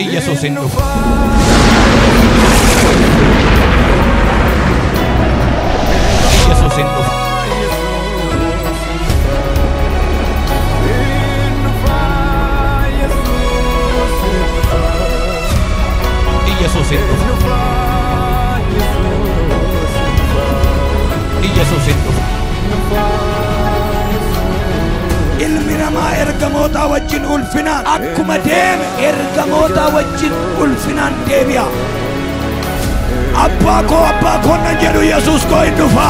Yesus in dhufa. Yesus in dhufa. Yesus in dhufa. Yesus in dhufa. Ilmi namaa ergamoota wajjin ulfinaan akkuma deeme ergamoota wajjin ulfinaan deebi'a. Abbaa koo nan jedhu Yesuus koo hin dhufa.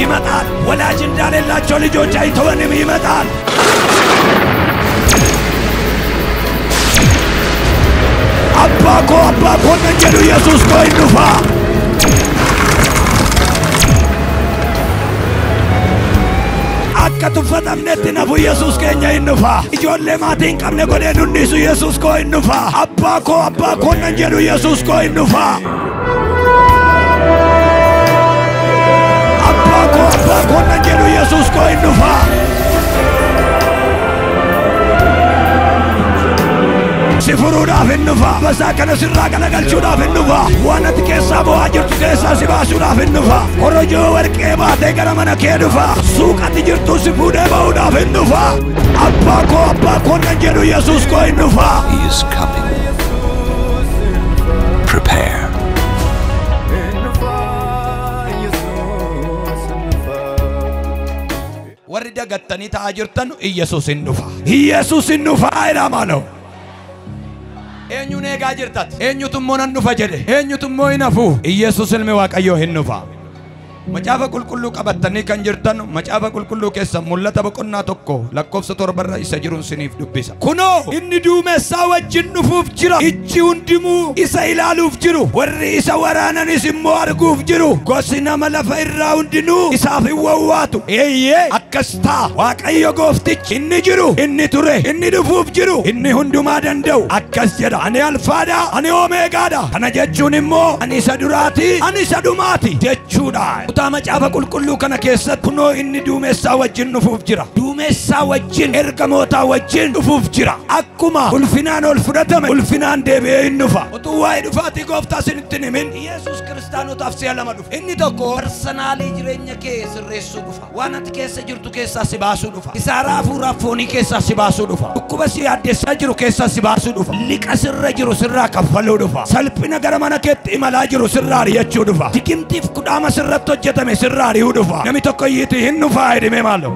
ይመጣል ወላጅ እንዳሌላቸው ልጆች አይተወንም ይመጣል። አባ ኮ nan jedhu Yesuus koo hin dhufa. Akka tuffatamnetti nafu Yesuus keenya hin dhufa. Ijoollee maatii hin qabne godhee dunnisu Yesuus koo hin dhufa. Abbaa koo nan jedhu Yesuus koo hin dhufa. Abbaa koo nan jedhu Yesuus koo hin dhufa. Si furuudhaaf hin dhufa. Basaa kana sirraa galagalchuudhaaf hin dhufa. Waan ati keessaa bo'aa jirtu keessaa si baasuudhaaf hin dhufa. Korojoo warqee baatee gara mana kee dhufa. Suuqatti jirtu si fuudhee ba'uudhaaf hin dhufa. Abbaa koo nan jedhu Yesuus koo hin dhufa. He is coming. Prepare. Warri dagattanii ta'aa jirtan Yesuus hin dhufa. Yesuus hin dhufa jedhamaano. Eenyuun eegaa jirtat? Eenyutummoo nan dhufa jedhe? Eenyutummoo hin hafu? Yesuus ilmi Waaqayyoo hin dhufa. Macaafa qulqulluu qabattanii kan jirtan macaafa qulqulluu keessa mul'ata boqonnaa tokko lakkoofsa 7 isa jiruun siniif dubbisa. Kunoo inni duumessaa wajjin dhufuuf jira. Ijji hundinuu isa ilaaluuf jiru. Warri isa waraananis immoo arguuf jiru. Gosi nama lafa irraa hundinuu isaaf hin wawwaatu. Eeyyee akkas ta'a. Waaqayyo gooftichi inni jiru, inni ture, inni dhufuuf jiru, inni hundumaa danda'u. Akkas jedha. Ani alfaadha, ani omeegaadha. Kana jechuun immoo ani isa duraati, ani isa dhumaati jechuudha. Macaafa qulqulluu kana keessatti kunoo inni duumessaa wajjin dhufuuf jira. Duumessaa wajjin ergamoota wajjin dhufuuf jira. Akkuma ulfinaan ol fudhatame ulfinaan deebi'ee hin dhufa. Utuu waa'ee dhufaatii gooftaa isinitti hin himin Yesuus kiristaanotaaf si'a lama dhufa. Inni tokko parsanaalii jireenya kee sirreessuu dhufa. Waan ati keessa jirtu keessaa si baasuu dhufa. Kisaaraa hafuuraa foonii keessaa si baasuu dhufa. Dhukkuba si yaaddessaa jiru keessaa si baasuu dhufa. Liqa sirra jiru sirraa kaffaluu dhufa. Salphina gara mana keetti imalaa jiru sirraa ari'achuu dhufa. Tikimtiif kudhaama sirratti hojjetame sirraa ari'uu dhufa. Namni tokko iyyiti hin dhufaa jedhame maaloo.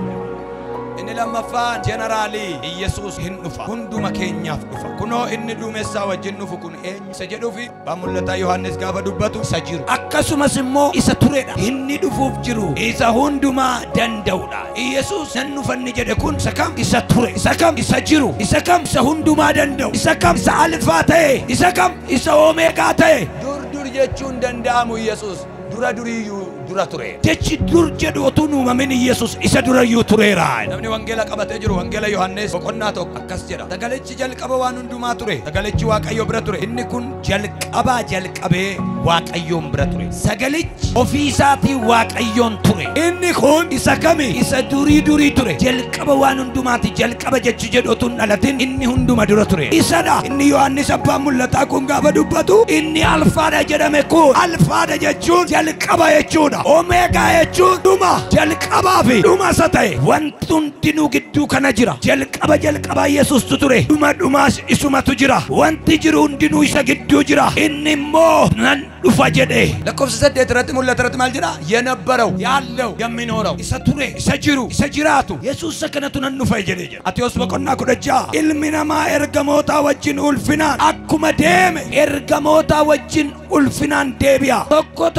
Inni lammaffaan jeneraalii Yesuus hin dhufa. Hunduma keenyaaf dhufa. Kunoo inni duumessaa wajjin dhufu kun eenyu isa jedhuufi mul'ata Yohaannis gaafa dubbatu isa jiru. Akkasumas immoo isa turedha. Inni dhufuuf jiru isa hundumaa danda'udha. Yesuus nan dhufanni jedhe kun isa kam? Isa ture. Isa kam? Isa jiru. Isa kam? Isa hundumaa danda'u. Isa kam? Isa alfaa ta'e. Isa kam? Isa omeegaa ta'e. Dur jechuun danda'amu Yesuus. Dura ture. Jechi dur jedhu otuu uumamin Yesuus isa durayyuu tureera. Namni wangeela qabatee jiru wangeela Yohaannis boqonnaa tokko akkas jedha. Sagalichi jalqaba waan hundumaa ture. Sagalichi Waaqayyo bira ture. Inni kun jalqabee Waaqayyoon bira ture. Sagalichi ofii isaatii Waaqayyoon ture. Inni kun isa kami? Isa durii ture. Jalqaba waan hundumaati. Jalqaba jechi jedhu otuu hin dhalatin inni hunduma dura ture. Isadha. Inni Yohaannis abbaan mul'ataa kun gaafa dubbatu inni alfaadha jedhame kun. Alfaadha jechuun jalqaba jechuudha. Omeegaa jechuun dhuma. Jalqabaa fi dhuma isa ta'e. Wanti hundinuu gidduu kana jira. Jalqaba Yesuustu ture. Dhumaas isumatu jira. Wanti jiru hundinuu isa gidduu jira. Inni immoo nan dhufa jedhe. Lakkoofsa 8 irratti mul'ata irratti maal jedha? የነበረው ያለው የሚኖረው isa ture, isa jiru, isa jiraatu. Yesuus kanatu nan dhufa jedhe jedha. Atiyoos boqonnaa 16 ilmi namaa ergamoota wajjin ulfinaan akkuma deeme ergamoota wajjin ulfinaan deebi'a.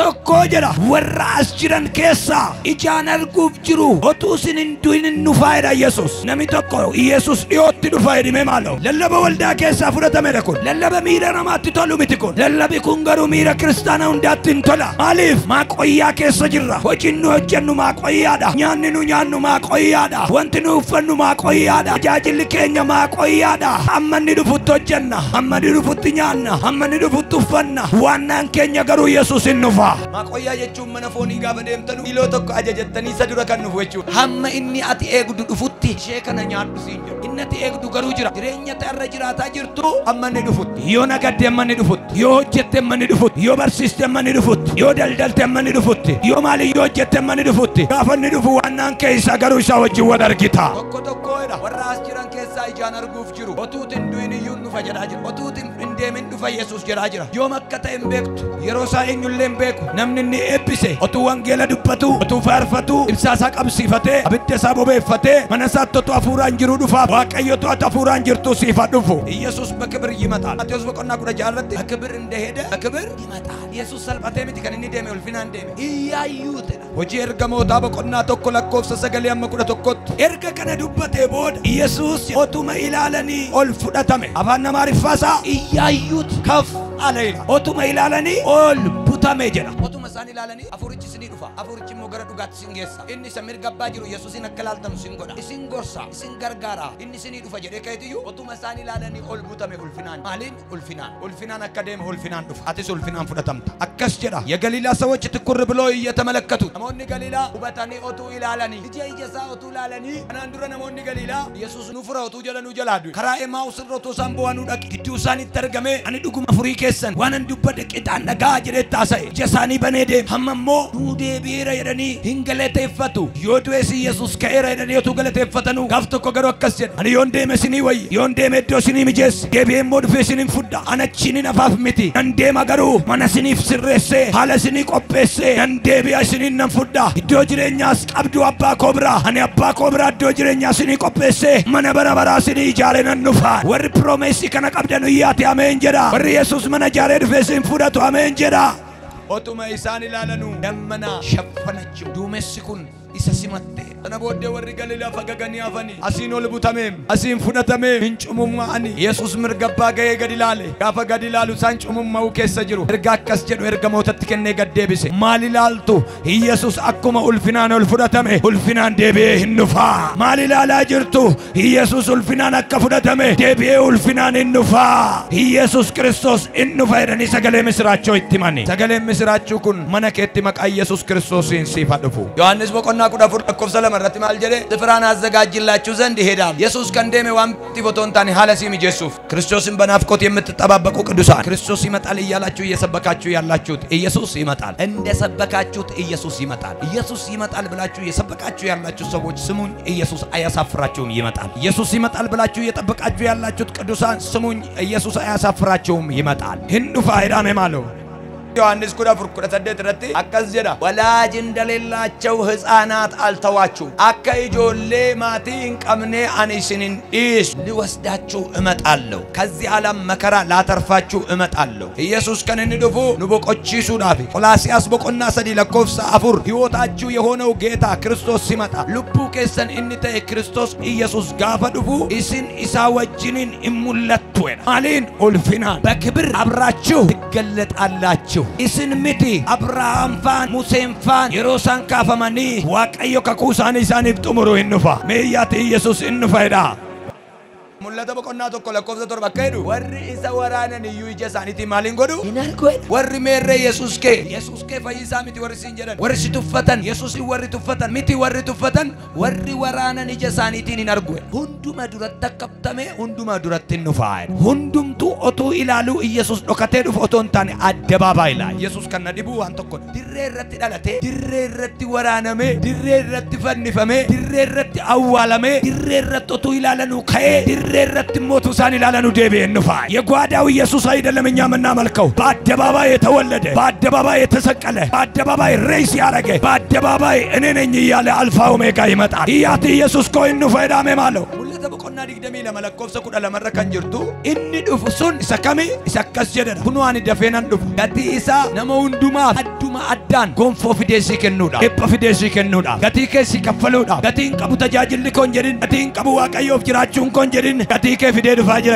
Tokko jedha. Warra as jiran keessaa ijaan arguuf jiru otuu isin hin du'in hin dhufaadha Yesuus. Namni tokko Yesuus dhiyootti dhufa jedhame maaloo. Lallaba waldaa keessaa fudhatamedha kun. Lallaba miira namaatti tolu miti kun. Lallabi kun garuu miira kiristaanaa hundaatti hin tola. Maaliif? Maaqoyyaa keessa jirra. Hojiin nu hojjennu maaqoyyaadha. Nyaanni nu nyaannu maaqoyyaadha. Wanti nu uffannu maaqoyyaadha. Tajaajilli keenya maaqoyyaadha. Amma inni dhufutti hojjenna. Amma inni dhufutti nyaanna. Amma inni dhufutti uffanna. Waannaan keenya garuu Yesuus hin dhufa. Maaqoyyaa jechuun mana foonii gaafa deemtanu iloo tokko ajajattanii isa dura kan dhufu jechuudha. Hamma inni ati eegdu dhufutti ati ishee kana nyaadhu siin jedhu innati eegdu garuu jira jireenya ta'arra jiraataa jirtu amma inni dhufutti yoo nagadde amma inni dhufutti yoo hojjette amma inni dhufutti yoo barsiiste amma inni dhufutti yoo daldalte amma inni dhufutti yoo maali yoo hojjette amma inni dhufutti gaafa inni dhufu waannaan keessa garuu isa wajjin wal argita tokkodha warra as jiran keessaa ijaan arguuf jiru otuutin du'in iyyuu dhufa jedhaa jira otuutin hin deemin dhufa Yesuus jedhaa jira yoom akka ta'e hin beektu yeroo isaa eenyullee hin beeku namni inni eebbise otuu wangeela dubbatu otuu faarfatu ibsaasaa qabsiifatee abidda isaa bobeeffatee mana isaatti otuu hafuuraan jiru dhufaaf waaqayyotu ati hafuuraan jirtu siifa dhufu Yesuus በክብር ይመጣል ማቴዎስ በቆና ጉዳ ጃለተ በክብር እንደሄደ በክብር ይመጣል ኢየሱስ ሰልባቴ ምት ከነኒ ደሜ ወልፊናን ደሜ ኢያዩት ወጂ ኤርገሞታ በቆና ተኮ ለኮፍሰ ሰገለ ያመቁደ ተኮት ኤርገ ከነ ዱበቴ ቦድ ኢየሱስ ኦቱመ ኢላለኒ ኦል ፉዳተመ አባና ማሪፋሳ ኢያዩት ከፍ አለይላ ኦቱመ ኢላለኒ ኦል ቡታሜ ጀራ ኦቱመ ሳኒ ኢላለኒ አፉርቺ ስኒ ዱፋ አፉርቺ ሞገረ ዱጋት ሲንጌሳ ኢኒ ሰሚር ገባ ጅሩ ኢየሱስን አከላልተኑ ሲንጎዳ ሲንጎርሳ ሲንገርጋራ ኢኒ ስኒ ዱፋ ጀደ ከይትዩ ኦቱመ ሳኒ ኢላለኒ ኦል ቡታሜ ኡልፊናን ማሊን ኡልፊናን አካዴም ኡልፊናን ዱፋ አቲስ ኡልፊናን ፉዳተምታ አከስ ጀራ የገሊላ ሰዎች ትኩር ብሎ እየተመለከቱ ነሞኒ ገሊላ ኡበታኒ ኦቱ ኢላለኒ እጄ ኢየሳ ኦቱ ኢላለኒ አናንዱረ ነሞኒ ገሊላ ኢየሱስ ኑፍራ ኦቱ ጀለኑ ጀላዱ ከራኤ ማውስሮቶ ሳምቦዋኑ ዳቂ ዲዱሳኒ ተርገሜ አኒ ዱጉማ ፍሪ ኬሰን ዋነን ዱበደ ቂጣን ነጋ ጀደታሳይ ጀሳኒ በኔዴ ሐመሞ ኑዴ ቢራ የደኒ hingaleteffatu yodues ኢየሱስ ከኤራ የደኒ ዮቱ ገለተፈተኑ ጋፍቶ ኮገሮ አከስ ጀ አኒ ዮንዴ መስኒ ወይ ዮንዴ ሜዶ ሲኒ ሚጀስ ዴቤም ሞድ ፌሲኒ ፉዳ አነቺኒ ነፋፍ ሚቲ እንዴ ማገሩ ማነሲኒ ፍስሬሴ ሃለሲኒ ቆጴሴ እንዴ ቢያሲኒ ነፉዳ ዶ ጅሬኛስ ቀብዱ አባ ኮብራ አኒ አባ ኮብራ ዶ ጅሬኛ ሲኒ ቆጴሴ መነበረበራ ሲኒ ጃሬን ኑፋ ወር ፕሮሜሲ ከነ ቀብደኑ ያቲ አሜን ጀራ ወር ኢየሱስ መነ ጃሬ ፌሲን ፉዳቱ አሜን ጀራ ኦቱማ ኢሳኒ ላለኑ ደመና ሸፈነችው ዱሜስኩን ኢሰሲመቴ ተነቦደ ወሪ ገሊላ ፈገገኒ አፈኒ አሲን ወልቡታሜም አሲን ፉነተሜ እንጩሙማ አኒ ኢየሱስ ምርገባ ገየ ገዲላሌ ጋፈ ገዲላሉ ሳንጩሙማው ከሰጅሩ እርጋከስ ጀዱ እርገሞተት ከነ ገደብሴ ማሊላልቱ ኢየሱስ አኩማ ኡልፊናን ወልፉዳተሜ ኡልፊናን ደቤ ህንፋ ማሊላላ ጅርቱ ኢየሱስ ኡልፊናን አከፉዳተሜ ደቤ ኡልፊናን ህንፋ ኢየሱስ ክርስቶስ እንፋ ይረኒ ሰገለ ምስራቸው ይትማኒ ሰገለ ምስራቸው ኩን መነከት መቃ ኢየሱስ ክርስቶስን ሲፋደፉ ዮሐንስ በቆና ኩዳ ፉር ኮፍሰለ መረጥ ማልጀለ ስፍራን አዘጋጅላችሁ ዘንድ ይሄዳል ኢየሱስ ከንደሜ ዋምቲ ቦቶንታኒ ሐለሲም ኢየሱስ ክርስቶስን በናፍቆት የምትጠባበቁ ቅዱሳን ክርስቶስ ይመጣል ይያላችሁ እየሰበካችሁ ያላችሁት ኢየሱስ ይመጣል እንደሰበካችሁት ኢየሱስ ይመጣል ኢየሱስ ይመጣል ብላችሁ እየሰበካችሁ ያላችሁ ሰዎች ስሙኝ ኢየሱስ አያሳፍራችሁም ይመጣል ኢየሱስ ይመጣል ብላችሁ እየጠበቃችሁ ያላችሁት ቅዱሳን ስሙኝ ኢየሱስ አያሳፍራችሁም ይመጣል ህንዱ ፋይዳሜ ማለው ዮሐንስ ኩዳ ፍር ኩዳ ተደት ረቲ አከስ ጀዳ ወላጅ እንደሌላቸው ህፃናት አልተዋችሁ አከይጆሌ ማቲን ቀምኔ አኒስንን ኢስ ሊወስዳችሁ እመጣለሁ ከዚህ ዓለም መከራ ላተርፋችሁ እመጣለሁ ኢየሱስ ከነንዱፉ ንቦቆቺሱ ዳፊ ቆላሲያስ በቆና ሰዲ ለኮፍሳ አፉር ህይወታችሁ የሆነው ጌታ ክርስቶስ ሲመጣ ልቡ ከሰን እንተ ክርስቶስ ኢየሱስ ጋፈዱፉ ኢስን ኢሳወጅንን እሙለትወና አሊን ኡልፊናን በክብር አብራችሁ ትገለጣላችሁ ኢስን ሚቲ አብርሃም ፋን ሙሴን ፋን የሮሳን ካፈማኒ ዋቀዮ ከኩሳኒ ሳኒብ ጥሙሩ እንፋ መያት ኢየሱስ እንፋይዳ ሙላተ በቆና ተኮ ለኮፍዘ ተርባ ከዱ ወሪ ኢሳ ወራነን እዩ ይጀሳኒቲ ማሊን ጎዱ ይናልኮይ ወሪ ሜረ ኢየሱስ ከ ፈይሳ ሚቲ ወሪ ሲንጀረን ወሪ ሲቱፈተን ኢየሱስ ወሪ ቱፈተን ሚቲ ወሪ ቱፈተን ወሪ ወራነን ይጀሳኒቲን ይናርጎይ ሁንዱማ ዱረት ተከብተሜ ሁንዱማ ዱረት ንፋይ ሁንዱምቱ ኦቶ ኢላሉ ኢየሱስ ዶከቴ ዱፍ ኦቶንታን አደባባይ ላይ ኢየሱስ ከነዲቡ አንተኮ ድሬረት ዳለቴ ድሬረት ወራነሜ ድሬረት ፈንፈሜ ድሬረት አዋለሜ ድሬረት ኦቶ ኢላለኑ ከኤ ድሬረት ሞቱ ሳኒ ላለኑ ደቤ እንፋ የጓዳው ኢየሱስ አይደለም እኛ መናመልከው በአደባባይ የተወለደ በአደባባይ የተሰቀለ በአደባባይ ሬስ ያረገ በአደባባይ እኔ ነኝ ይያለ አልፋ ኦሜጋ ይመጣል ኢያት ኢየሱስ ኮይኑ ፈዳሜ ማለው ሙለተ በቆና ዲግደሚ ለመለኮፍ ሰኩዳ ለመረከን ጅርቱ እኒ ዱፍሱን ሰከሚ ሰከስ ጀደራ ኩኑአን ደፈናን ዱፍ ጋቲ ኢሳ ነመውንዱማ አዱማ አዳን ጎንፎ ፊዴሲ ከኑዳ ኤፓ ፊዴሲ ከኑዳ ጋቲ ከሲ ከፈሉዳ ጋቲን ቀቡ ተጃጅል ኮንጀሪን ጋቲን ቀቡ ዋቀዮፍ ጅራቹን ኮንጀሪን ጋቲ ከፊዴ ዱፋጅራ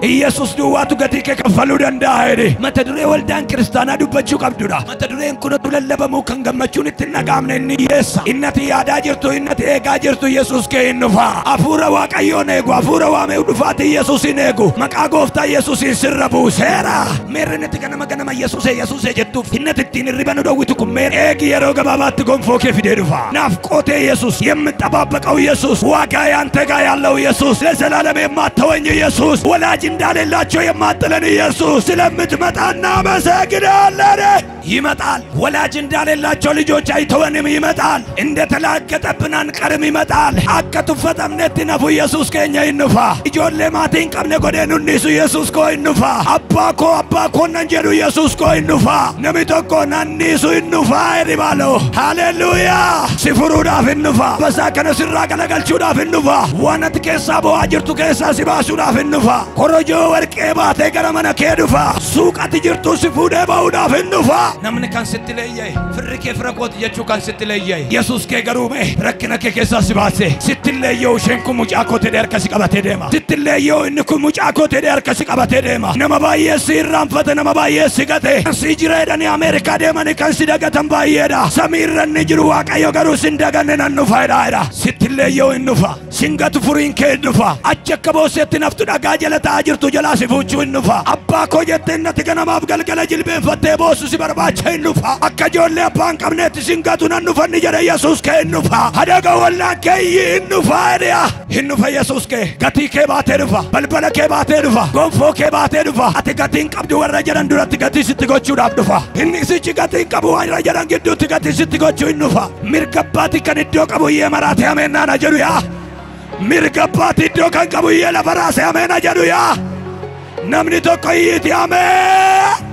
ኢየሱስ ዱዋቱ ጋቲ ከፈሉ ደንዳ አይደ መተድሬ ወልዳን ክርስቲያና ዱበቹ ቀብዱዳ መተድሬን ኩነቱ ለለበሙ ከንገመቹን ትነጋምነን ኢየሳ ኢነቲ ያዳ ጅርቱ ኢነቲ ኤጋ ጅርቱ ኢየሱስ ከኢንፋ አፉራ ዋቀዮ ነጉ አፉራ ዋሜው ዱፋት ኢየሱስ ነጉ መቃ ጎፍታ ኢየሱስ ሲረቡ ሴራ ሜርነት ከነመ ኢየሱስ ጀቱ ኢነቲ ቲንሪ በኑ ዳዊት ኩሜር ኤግ የሮ ገባባት ጎንፎ ከፊዴ ዱፋ ናፍቆቴ ኢየሱስ የምጠባበቀው ኢየሱስ ዋጋ ያንተ ጋር ያለው ኢየሱስ ለዘላለም የማትተወኝ ኢየሱስ ወላጅ እንዳለላቸው የማጥለን ኢየሱስ ስለምትመጣና መሰግናለን ይመጣል ወላጅ እንዳለላቸው ልጆች አይተወንም ይመጣል እንደተላገጠብን አንቀርም ይመጣል አከቱ ፈጠምነት ነፉ ኢየሱስ ከኛ ይንፋ ኢጆሌ ማቲን ቀብነ ጎደኑ ንሱ ኢየሱስ ኮ ይንፋ አባኮ ነንጀሩ ኢየሱስ ኮ ይንፋ ነሚቶኮ ናንሱ ይንፋ ይባሎ ሃሌሉያ ሲፍሩ ዳፍ ይንፋ በሳከነ ሲራ ገለገልቹ ዳፍ ይንፋ ዋነት ከሳ በዋጅርቱ ከሳ ሲባሱ ዳፍ ይንፋ ኮሮጆ ወርቄ ባቴ ገረመነ ከዱፋ ሱቃት ጅርቱ ሲፉደ ባው ዳፍ ይንፋ namni kan sittileeyye firrike frakot jechu kan sittileeyye yesus ke garume rakkina ke kessa sibase sittileeyyo shenku mucaako te der kasi qabate dema sittileeyyo inniku mucaako te der kasi qabate dema nama baayye sirranfate nama baayye sigate sijireedani amerika demani kan sidagatan baayyeeda samirran jiru waaqayyo garu sindaganne nannu faydaayda sittileeyyo innufa singatu furin ke innufa achakka boosetti naftu dhagaa jalata ajirtu jala sifuchu innufa abba ko jettennati ganamaaf galgala jilbeen fatte boosu sibarba Chainufa, Akajolle Pankabnet Singatunan Nufanija Yasuske Nufa, Hadaga Walla Kay Nufa, Hinufa Yasuske, Gatike Baterufa, Balbalake Baterufa, Gonfo Baterufa, Atikatin Abdu Rajan Duratigatis to go to Abdufa, Hinisigatin Kabu Rajan get to Gatis to go to Nufa, Mirka Pati can it talk about Yamarata Mena Jaruya, Mirka Pati Dokan Kabuya Parasa Mena Jaruya, Namni Tokoyiti Ame.